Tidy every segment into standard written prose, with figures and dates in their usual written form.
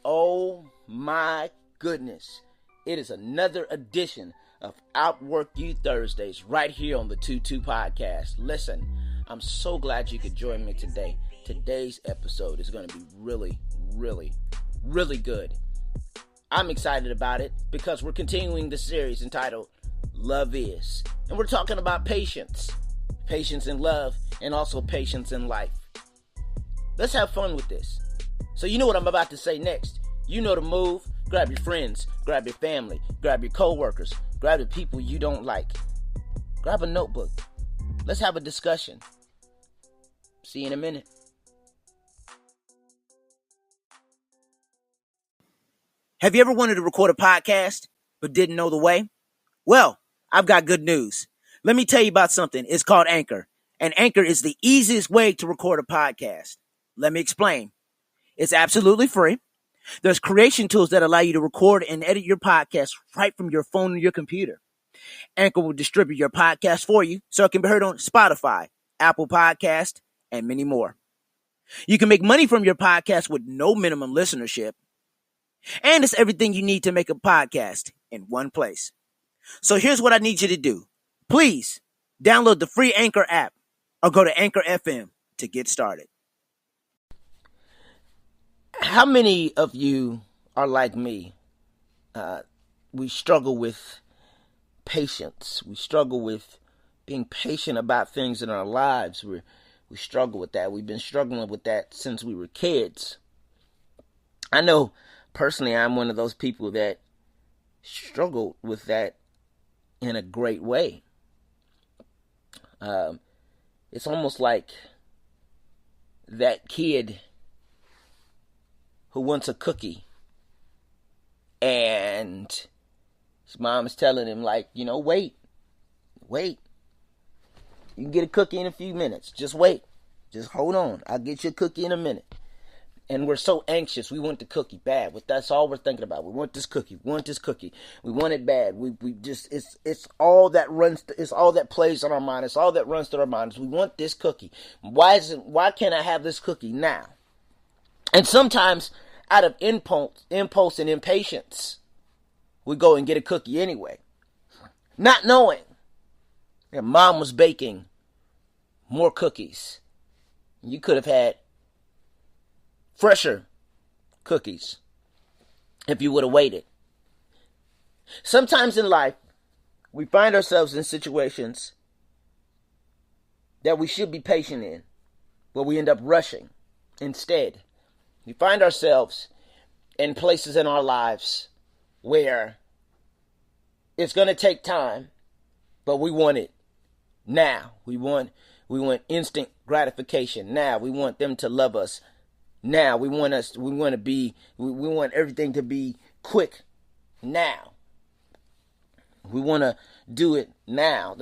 Oh my goodness. It is another edition of Outwork You Thursdays right here on the 22 Podcast. Listen, I'm so glad you could join me today. Today's episode is going to be really good. I'm excited about it because we're continuing the series entitled Love Is. And we're talking about patience. Patience in love and also patience in life. Let's have fun with this. So you know what I'm about to say next. You know the move. Grab your friends, grab your family, grab your co-workers, grab the people you don't like. Grab a notebook. Let's have a discussion. See you in a minute. Have you ever wanted to record a podcast but didn't know the way? Well, I've got good news. Let me tell you about something. It's called Anchor. And Anchor is the easiest way to record a podcast. Let me explain. It's absolutely free. There's creation tools that allow you to record and edit your podcast right from your phone or your computer. Anchor will distribute your podcast for you so it can be heard on Spotify, Apple Podcast, and many more. You can make money from your podcast with no minimum listenership. And it's everything you need to make a podcast in one place. So here's what I need you to do. Please download the free Anchor app or go to Anchor FM to get started. How many of you are like me? We struggle with patience. We struggle with being patient about things in our lives. We struggle with that. We've been struggling with that since we were kids. I know personally I'm one of those people that struggled with that in a great way. It's almost like that kid who wants a cookie, and his mom is telling him, like, wait. You can get a cookie in a few minutes. Just wait. Just hold on. I'll get you a cookie in a minute. And we're so anxious. We want the cookie bad. But that's all we're thinking about. We want this cookie. We want this cookie. We want it bad. We just it's all that runs. It's all that plays on our mind. It's all that runs through our minds. We want this cookie. Why can't I have this cookie now? And sometimes, out of impulse and impatience, we go and get a cookie anyway, not knowing that mom was baking more cookies. You could have had fresher cookies if you would have waited. Sometimes in life, we find ourselves in situations that we should be patient in, but we end up rushing instead. We find ourselves in places in our lives where it's going to take time, but we want it now. We want instant gratification now. We want them to love us now. We want everything to be quick now. We want to do it now.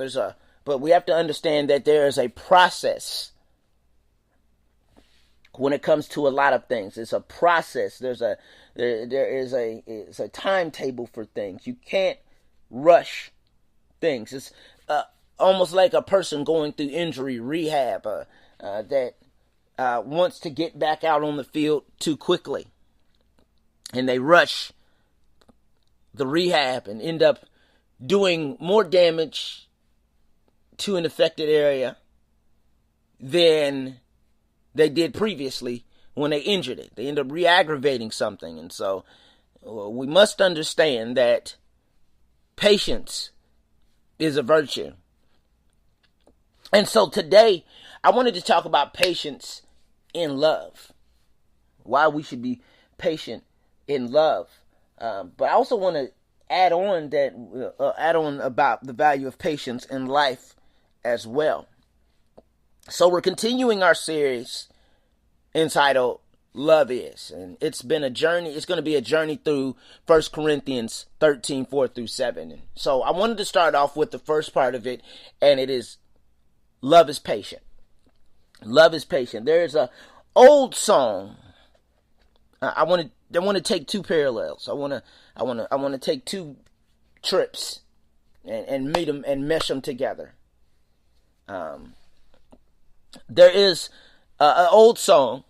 But we have to understand that there is a process. When it comes to a lot of things, it's a process. There is a timetable for things. You can't rush things. It's almost like a person going through injury rehab that wants to get back out on the field too quickly, and they rush the rehab and end up doing more damage to an affected area than they did previously when they injured it. They end up re-aggravating something. And so we must understand that patience is a virtue. And so today, I wanted to talk about patience in love. Why we should be patient in love. But I also want to add on about the value of patience in life as well. So we're continuing our series entitled Love Is. And it's been a journey. It's going to be a journey through 1 Corinthians 13, 4 through 7. And so I wanted to start off with the first part of it, and it is love is patient. Love is patient. There's a old song. I want to take two parallels. I want to take two trips and meet them and mesh them together. There is an old song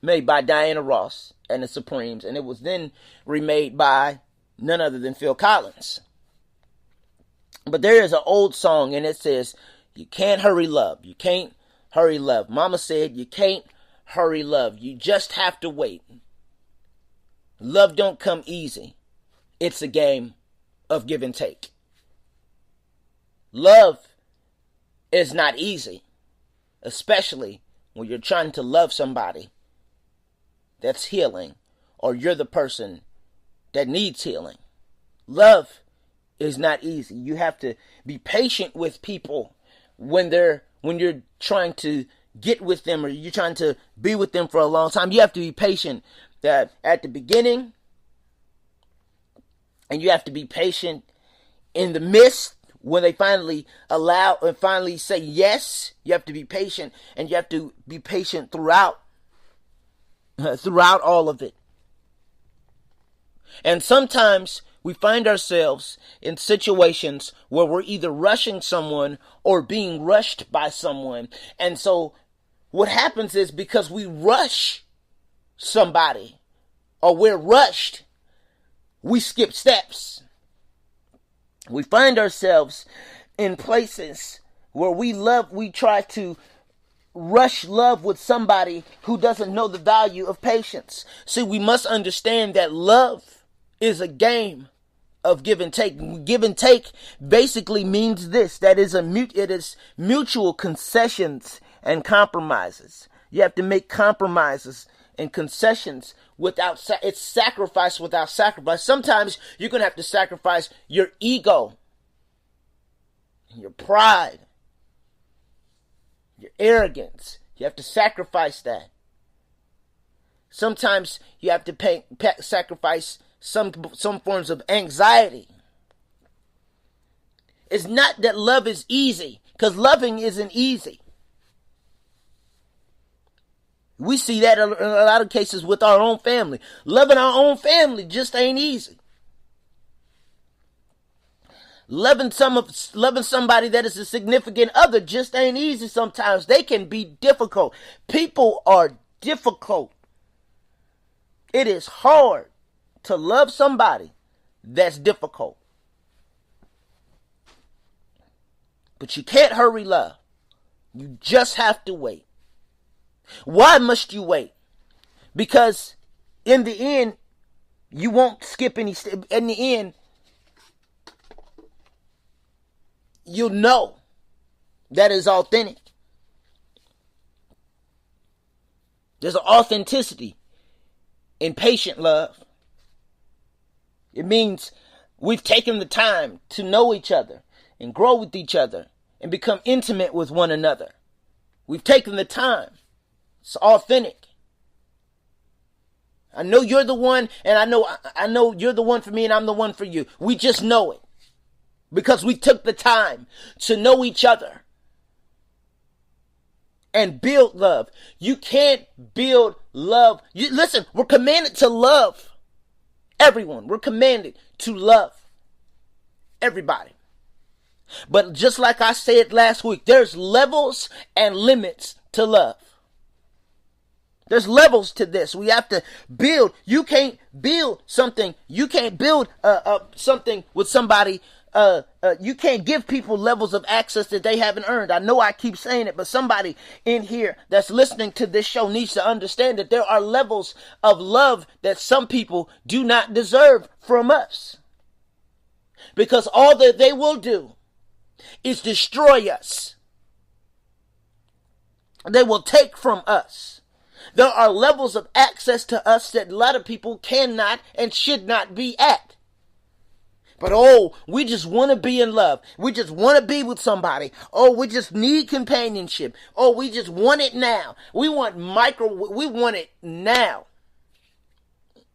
made by Diana Ross and the Supremes, and it was then remade by none other than Phil Collins. But there is an old song, and it says, you can't hurry love. You can't hurry love. Mama said you can't hurry love. You just have to wait. Love don't come easy. It's a game of give and take. Love is not easy, especially when you're trying to love somebody that's healing, or you're the person that needs healing. Love is not easy. You have to be patient with people when you're trying to get with them, or you're trying to be with them for a long time. You have to be patient at the beginning, and you have to be patient in the midst when they finally allow and finally say yes. You have to be patient, and you have to be patient throughout all of it. And sometimes we find ourselves in situations where we're either rushing someone or being rushed by someone. And so what happens is, because we rush somebody or we're rushed, we skip steps. We find ourselves in places where we try to rush love with somebody who doesn't know the value of patience. See, we must understand that love is a game of give and take. Give and take basically means this, that it is mutual concessions and compromises. You have to make compromises and concessions it's sacrifice without sacrifice. Sometimes you're going to have to sacrifice your ego, your pride, your arrogance. You have to sacrifice that. Sometimes you have to sacrifice some forms of anxiety. It's not that love is easy, because loving isn't easy. We see that in a lot of cases with our own family. Loving our own family just ain't easy. Loving somebody that is a significant other just ain't easy sometimes. They can be difficult. People are difficult. It is hard to love somebody that's difficult. But you can't hurry love. You just have to wait. Why must you wait? Because in the end, you won't skip any steps. In the end, you'll know that is authentic. There's an authenticity in patient love. It means we've taken the time to know each other and grow with each other and become intimate with one another. We've taken the time. It's authentic. I know you're the one, and I know you're the one for me, and I'm the one for you. We just know it because we took the time to know each other and build love. You can't build love. Listen, we're commanded to love everyone. We're commanded to love everybody. But just like I said last week, there's levels and limits to love. There's levels to this. We have to build. You can't build something. You can't build something with somebody. You can't give people levels of access that they haven't earned. I know I keep saying it, but somebody in here that's listening to this show needs to understand that there are levels of love that some people do not deserve from us. Because all that they will do is destroy us. They will take from us. There are levels of access to us that a lot of people cannot and should not be at. But we just want to be in love. We just want to be with somebody. We just need companionship. We just want it now. We want it now.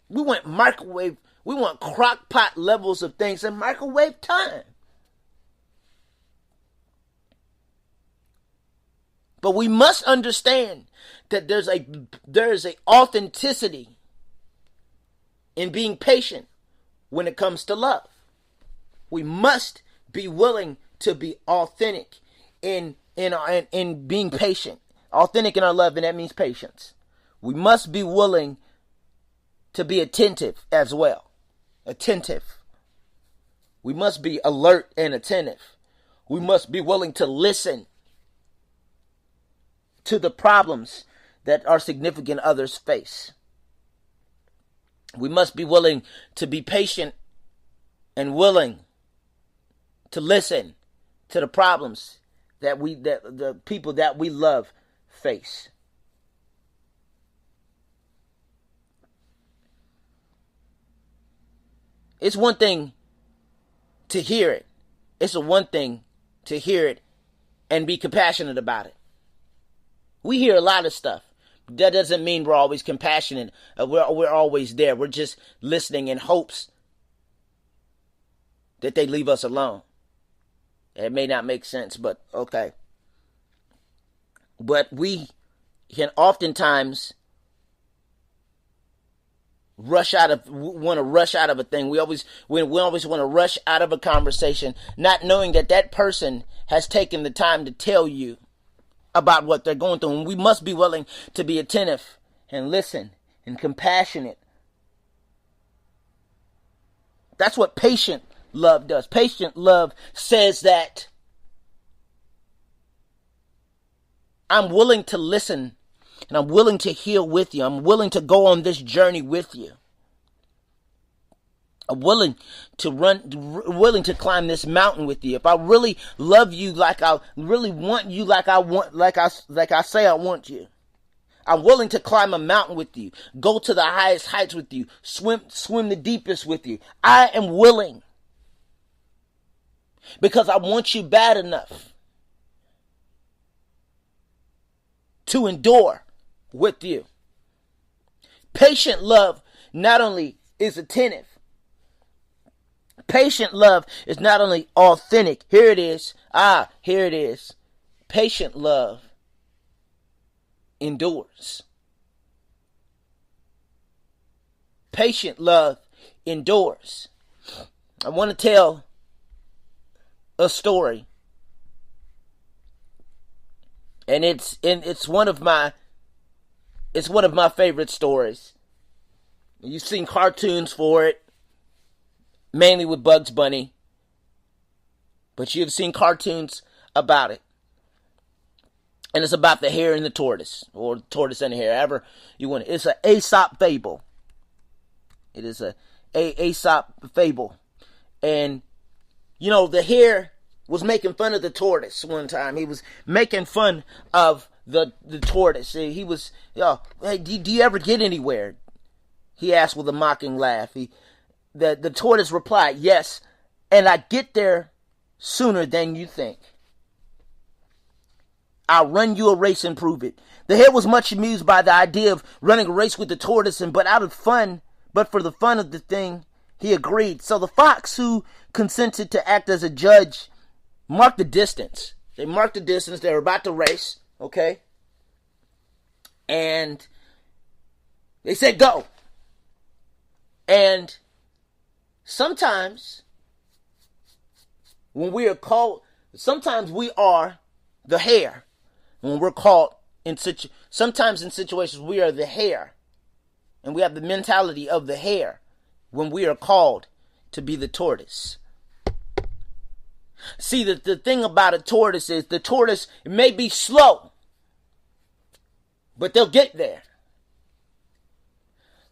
We want microwave. We want crock pot levels of things in microwave time. But we must understand that there is a authenticity in being patient when it comes to love. We must be willing to be authentic in being patient. Authentic in our love, and that means patience. We must be willing to be attentive as well. Attentive. We must be alert and attentive. We must be willing to listen to the problems that our significant others face. We must be willing to be patient and willing to listen to the problems that the people that we love face. It's one thing to hear it. It's one thing to hear it and be compassionate about it. We hear a lot of stuff. That doesn't mean we're always compassionate. We're always there. We're just listening in hopes that they leave us alone. It may not make sense, but okay. But we can oftentimes want to rush out of a thing. We always want to rush out of a conversation, not knowing that person has taken the time to tell you about what they're going through. And we must be willing to be attentive and listen and compassionate. That's what patient love does. Patient love says that I'm willing to listen and I'm willing to heal with you. I'm willing to go on this journey with you. I'm willing to climb this mountain with you. If I really love you, like I really want you, like I say I want you, I'm willing to climb a mountain with you, go to the highest heights with you, swim the deepest with you. I am willing because I want you bad enough to endure with you. Patient love not only is attentive, patient love is not only authentic. Here it is. Here it is. Patient love endures. Patient love endures. I want to tell a story. And it's one of my favorite stories. You've seen cartoons for it, mainly with Bugs Bunny, but you've seen cartoons about it. And it's about the hare and the tortoise, or the tortoise and the hare, however you want it. It's an Aesop fable. It is a Aesop fable. And, the hare was making fun of the tortoise one time. He was making fun of the tortoise. He was, hey, do you ever get anywhere? He asked with a mocking laugh. The tortoise replied, yes, and I get there sooner than you think. I'll run you a race and prove it. The hare was much amused by the idea of running a race with the tortoise, but for the fun of the thing, he agreed. So the fox, who consented to act as a judge, marked the distance. They marked the distance. They were about to race, okay? And they said, go. And sometimes we are the hare. When we're caught sometimes in situations we are the hare. And we have the mentality of the hare when we are called to be the tortoise. See, the thing about a tortoise is the tortoise may be slow, but they'll get there.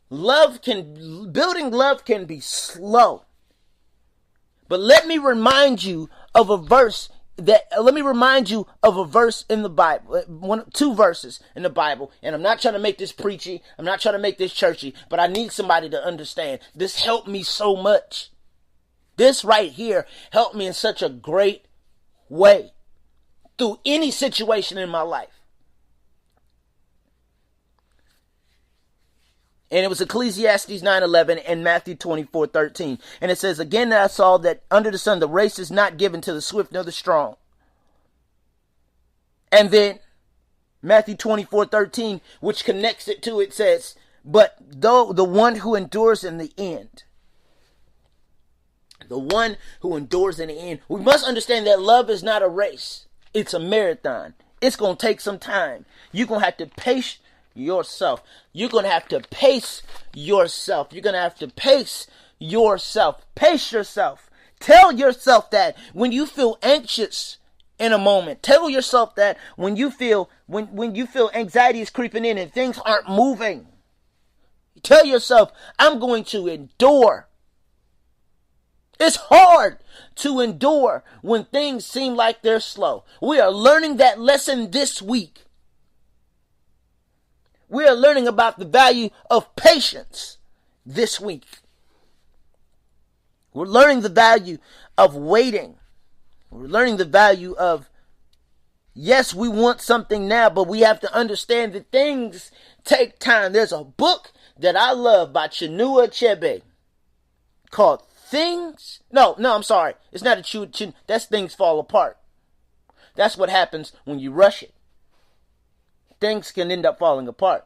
Building love can be slow. But let me remind you of a verse in the Bible, two verses in the Bible, and I'm not trying to make this preachy, I'm not trying to make this churchy, but I need somebody to understand. This helped me so much. This right here helped me in such a great way through any situation in my life. And it was Ecclesiastes 9:11 and Matthew 24:13. And it says, again I saw that under the sun the race is not given to the swift nor the strong. And then Matthew 24:13, which connects it to it, says, but though the one who endures in the end. The one who endures in the end. We must understand that love is not a race. It's a marathon. It's going to take some time. You're going to have to yourself. You're going to have to pace yourself. You're going to have to pace yourself. Pace yourself. Tell yourself that when you feel anxious in a moment. Tell yourself that when you feel anxiety is creeping in and things aren't moving. Tell yourself, I'm going to endure. It's hard to endure when things seem like they're slow. We are learning that lesson this week. We are learning about the value of patience this week. We're learning the value of waiting. We're learning the value of, yes, we want something now, but we have to understand that things take time. There's a book that I love by Chinua Achebe called Things. No, I'm sorry. It's not that's Things Fall Apart. That's what happens when you rush it. Things can end up falling apart.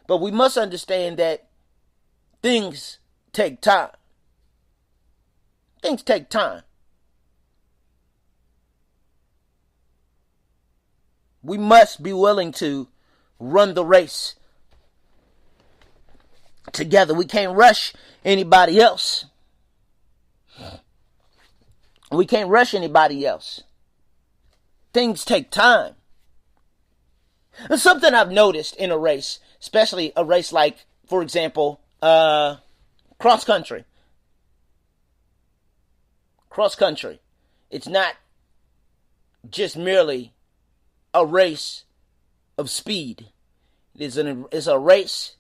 But we must understand that things take time. Things take time. We must be willing to run the race together. We can't rush anybody else. We can't rush anybody else. Things take time. And something I've noticed in a race, especially a race like, for example, cross country. Cross country. It's not just merely a race of speed. It's a race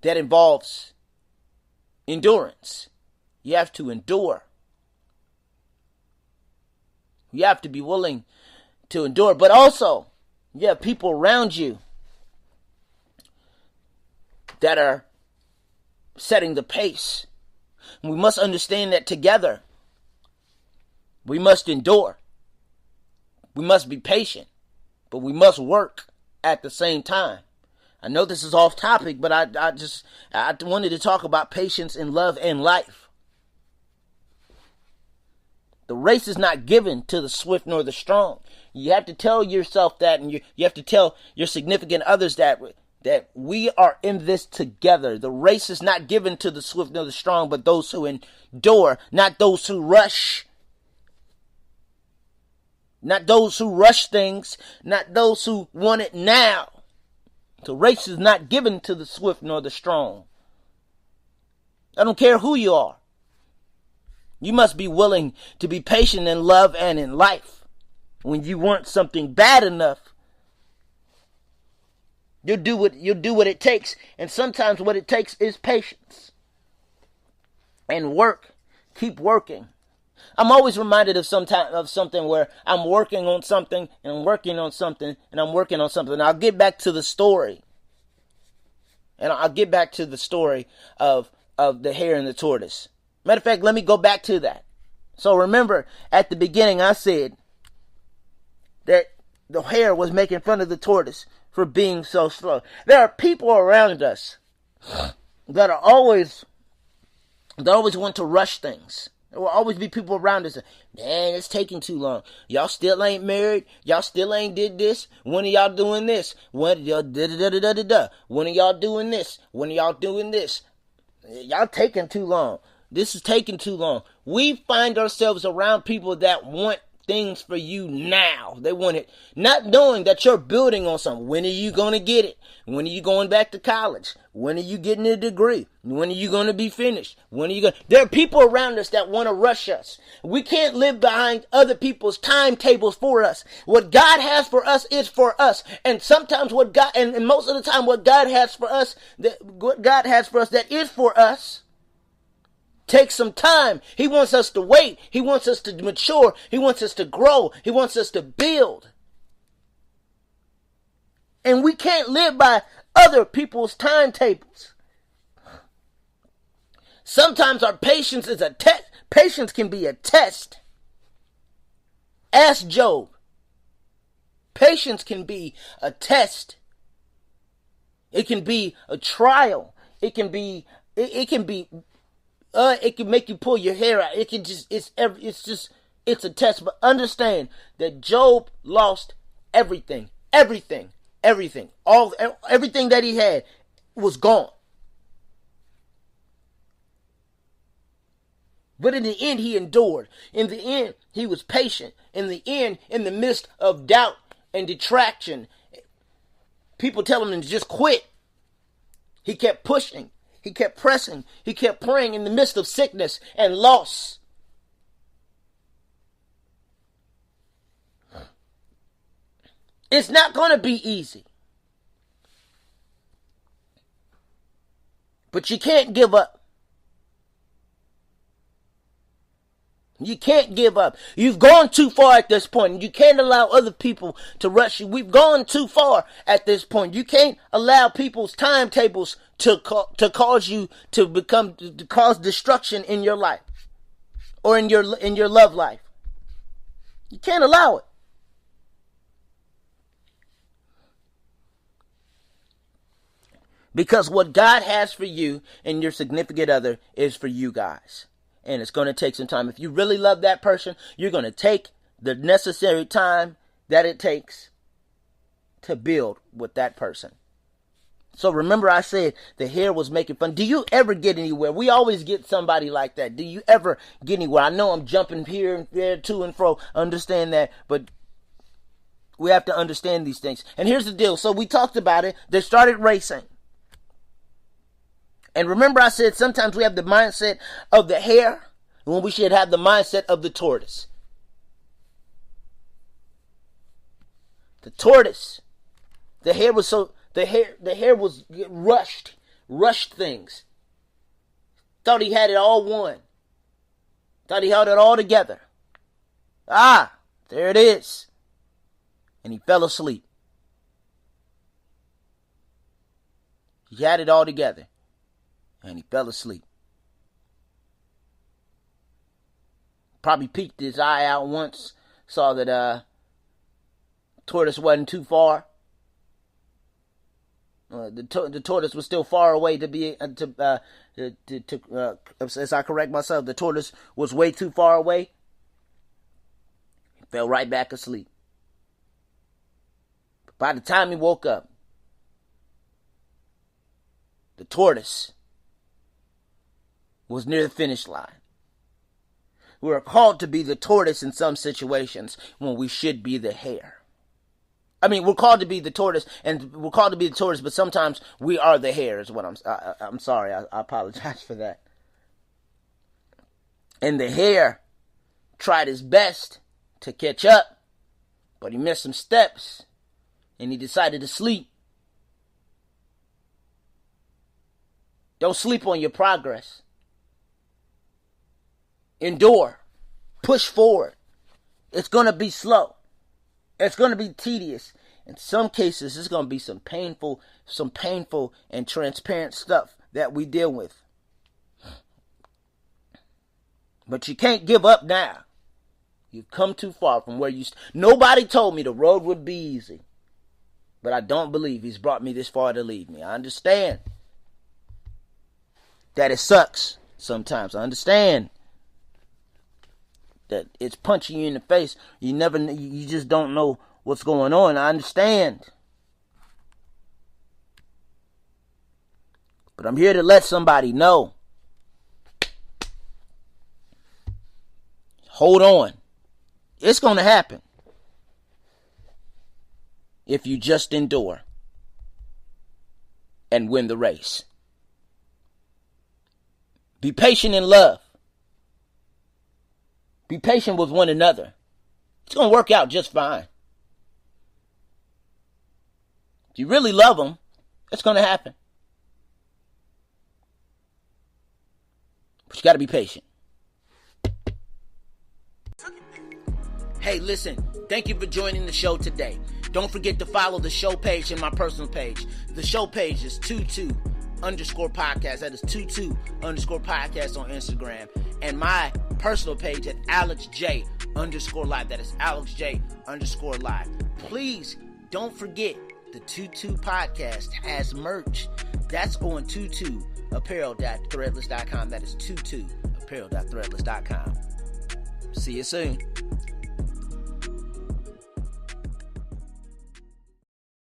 that involves endurance. You have to endure. You have to be willing to endure. But also, you have people around you that are setting the pace. We must understand that together, we must endure. We must be patient, but we must work at the same time. I know this is off topic, but I wanted to talk about patience in love and life. The race is not given to the swift nor the strong. You have to tell yourself that, and you have to tell your significant others that we are in this together. The race is not given to the swift nor the strong, but those who endure, not those who rush. Not those who rush things, not those who want it now. The race is not given to the swift nor the strong. I don't care who you are. You must be willing to be patient in love and in life. When you want something bad enough, you'll do what it takes. And sometimes what it takes is patience. And work. Keep working. I'm always reminded of something where I'm working on something and I'm working on something and I'm working on something. I'll get back to the story. And I'll get back to the story of the hare and the tortoise. Matter of fact, let me go back to that. So remember, at the beginning I said that the hare was making fun of the tortoise for being so slow. There are people around us that always want to rush things. There will always be people around us. Man, it's taking too long. Y'all still ain't married. Y'all still ain't did this. When are y'all doing this? When y'all When are y'all doing this? When are y'all doing this? Y'all taking too long. This is taking too long. We find ourselves around people that want things for you now. They want it, not knowing that you're building on something. When are you going to get it? When are you going back to college? When are you getting a degree? When are you going to be finished? When are you going? There are people around us that want to rush us. We can't live behind other people's timetables for us. What God has for us is for us. And sometimes and most of the time what God has for us, that is for us, take some time. He wants us to wait. He wants us to mature. He wants us to grow. He wants us to build. And we can't live by other people's timetables. Sometimes our patience is a test. Patience can be a test. Ask Job. Patience can be a test. It can be a trial. It can make you pull your hair out. It's a test. But understand that Job lost everything. Everything. Everything that he had was gone. But in the end, he endured. In the end, he was patient. In the end, in the midst of doubt and detraction, people telling him to just quit. He kept pushing. He kept pressing. He kept praying in the midst of sickness and loss. It's not going to be easy. But you can't give up. You can't give up. You've gone too far at this point. You can't allow other people to rush you. We've gone too far at this point. You can't allow people's timetables to cause you to cause destruction in your life or in your love life. You can't allow it. Because what God has for you and your significant other is for you guys. And it's going to take some time. If you really love that person, you're going to take the necessary time that it takes to build with that person. So remember I said the hair was making fun. Do you ever get anywhere? We always get somebody like that. Do you ever get anywhere? I know I'm jumping here and there, to and fro. Understand that. But we have to understand these things. And here's the deal. So we talked about it. They started racing. And remember I said sometimes we have the mindset of the hare when we should have the mindset of the tortoise. The tortoise, the hare was rushed things. Thought he had it all won. Thought he held it all together. There it is. And he fell asleep. He had it all together. And he fell asleep. Probably peeked his eye out once. Saw that tortoise wasn't too far. The tortoise was still far away to be as I correct myself, the tortoise was way too far away. He fell right back asleep. But by the time he woke up, the tortoise was near the finish line. We are called to be the tortoise in some situations when we should be the hare. I mean, we're called to be the tortoise, but sometimes we are the hare. Is what I'm sorry. I apologize for that. And the hare tried his best to catch up, but he missed some steps, and he decided to sleep. Don't sleep on your progress. Endure. Push forward. It's going to be slow. It's going to be tedious. In some cases, it's going to be some painful and transparent stuff that we deal with. But you can't give up now. You've come too far from where you... Nobody told me the road would be easy. But I don't believe he's brought me this far to leave me. I understand that it sucks sometimes. I understand that it's punching you in the face. You just don't know what's going on. I understand. But I'm here to let somebody know. Hold on. It's going to happen. If you just endure and win the race. Be patient in love. Be patient with one another. It's going to work out just fine. If you really love them, it's going to happen. But you got to be patient. Hey, listen. Thank you for joining the show today. Don't forget to follow the show page and my personal page. The show page is 22_podcast. That is 22_podcast on Instagram. And my personal page at AlexJ_live. That is AlexJ_live. Please don't forget the 22 podcast has merch. That's on 22apparel.threadless.com. That is 22apparel.threadless.com. See you soon.